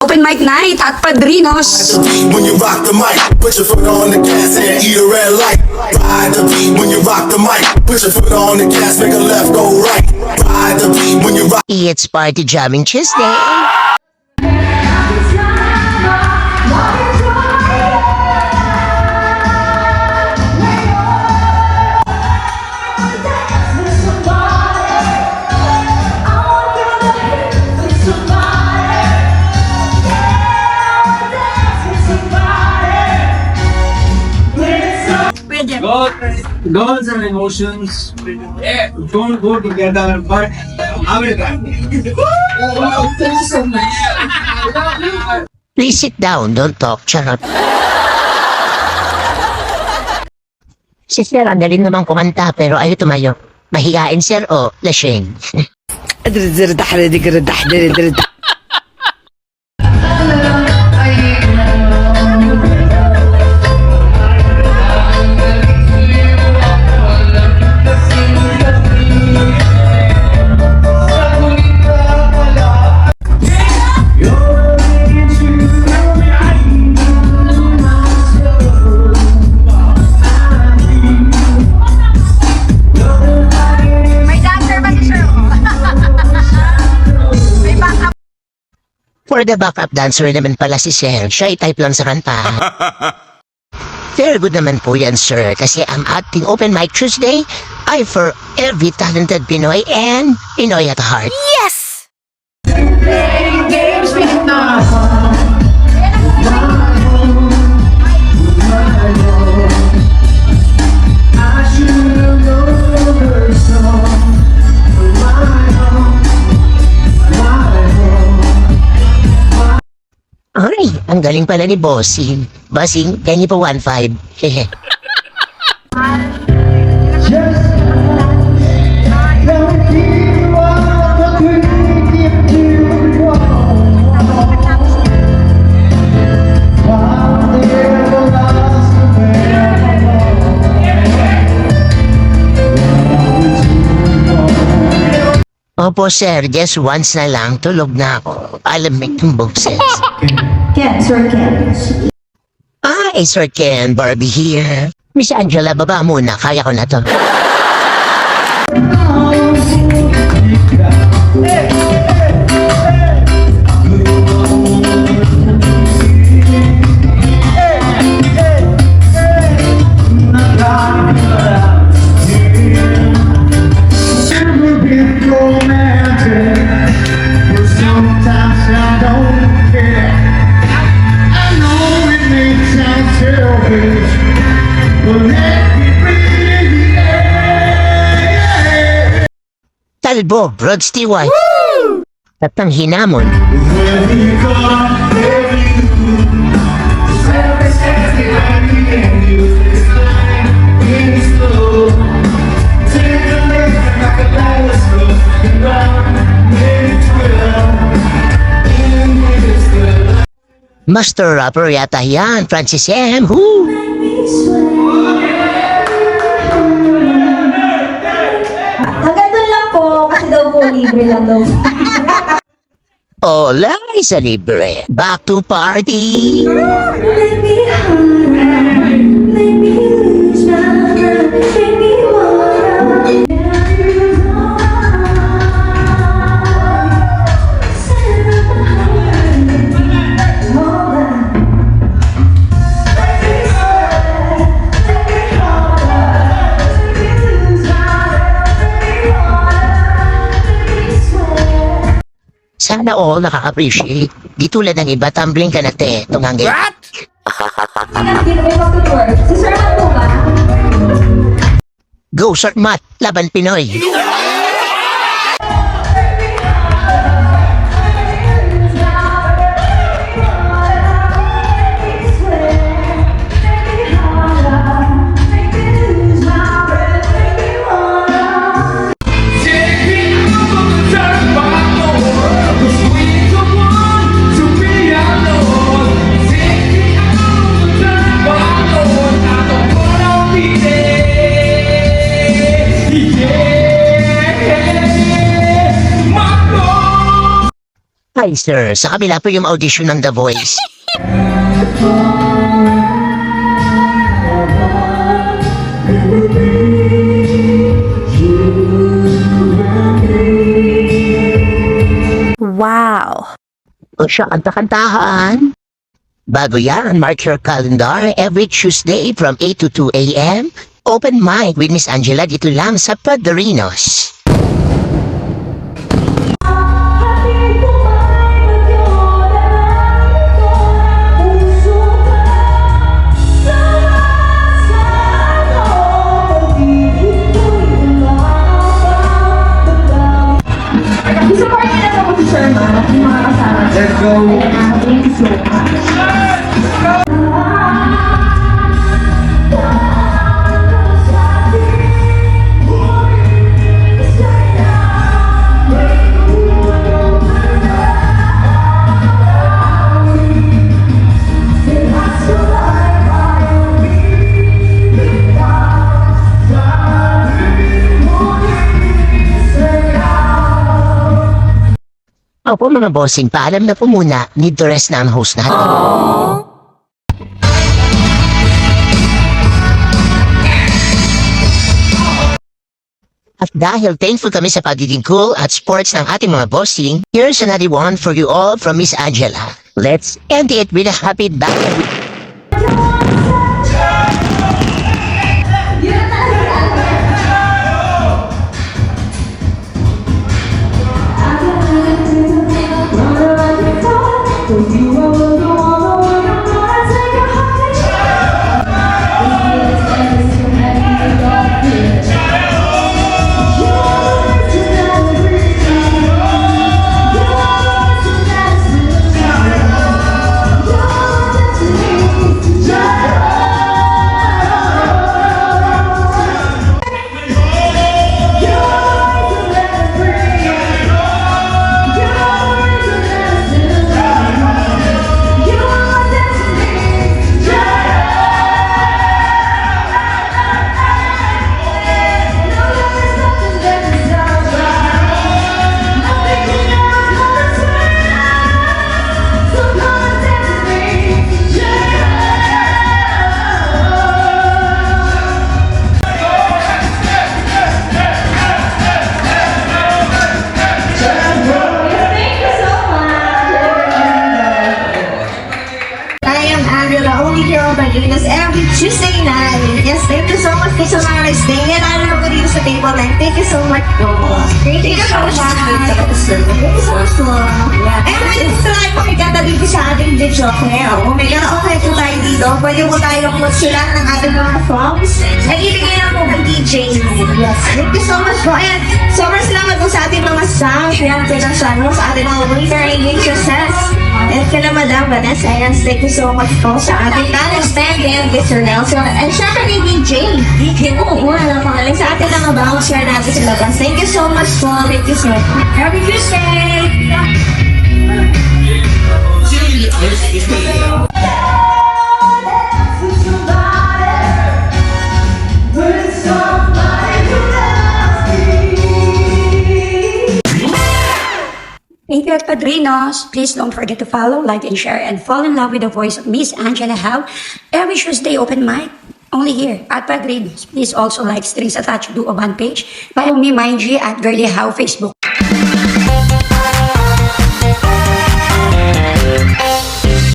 Open mic night at Padrinos. When you rock the mic, put your foot on the gas and eat a red light. Ride the beat when you rock the mic, put your foot on the gas, make a left, go right. Ride the beat when you rock. It's Party Jamming Tuesday. Goals and emotions don't go together, but how will that? Please sit down, don't talk, charot. Si Sir, ang galing naman kumanta pero ayaw tumayo. Mahihain, Sir, o lasing? For the backup dancer naman pala si Sir, siya i-type lang sa kanta. Very good naman po yan, sir, kasi ang ating Open Mic Tuesday ay for every talented Pinoy and Pinoy at heart. Yes! Ay, ang galing pala ni Bossing. Bossing, can you po 1-5? Hehe. Opo, sir. Just once na lang. Tulog na ako. Alam mo yung boses. Ken, Sir Ken. Hi, Sir Ken. Barbie here. Miss Angela, baba muna. Kaya ko na to. Talbo, Rod Stewart. At ang hinamon. Master rapper yata yan, Francis M. Woo! Hanggang doon lang po, kasi daw po libre lang daw. Olay sa libre. Back to party! Let me hide, let me lose my mind, let me wanna. Sana all nakaka-appreciate. Di tulad ng iba, tumbling ka na te. Tumanggi. What? Hindi na may mag-work. Si Sir Mat po ba? Go, short mat. Laban Pinoy. Yeah. Hi, sir. Sa kabila po yung audition ng The Voice. Wow. O siya, kanta-kantahan. Bago yan, mark your calendar every Tuesday from 8 to 2 a.m. Open mic with Miss Angela dito lang sa Padrinos. Let's go. Opo mga bossing, paalam na po muna. Need to rest na ang host natin. At dahil thankful kami sa pagiging cool at sports ng ating mga bossing, here's another one for you all from Miss Angela. Let's end it with a happy battle. Every Tuesday night. Yes, thank you so much for sa mga nag-stay. Yan, ano ko dito sa table night. Thank you so much po. Thank you so much. Thank you so much po. And pwede po tayo pakikata dito sa ating video ngayon. Kung may karaoke po tayo dito, pwede po tayo magsulat ng ating mga songs. Nag-ibigay na po ang DJ. Yes, thank you so much po. And sobrang salamat po sa ating mga songs. Yan, pinasano sa ating mga waiter and waitresses. And kala Madam Vanessa, yes, thank you so much po sa ating management and Mr. Nelson. And syempre kay DJ. DJ po, wala pangalan sa ating mga bouncer natin sa labas. Thank you so much po. Thank you so much. Happy Tuesday! Thank you, Padrinos. Please don't forget to follow, like, and share, and fall in love with the voice of Miss Angela Howe every Tuesday open mic. Only here at Padrinos. Please also like Strings Attached Duo Band page. Follow me, mind you, at Girly Howe Facebook.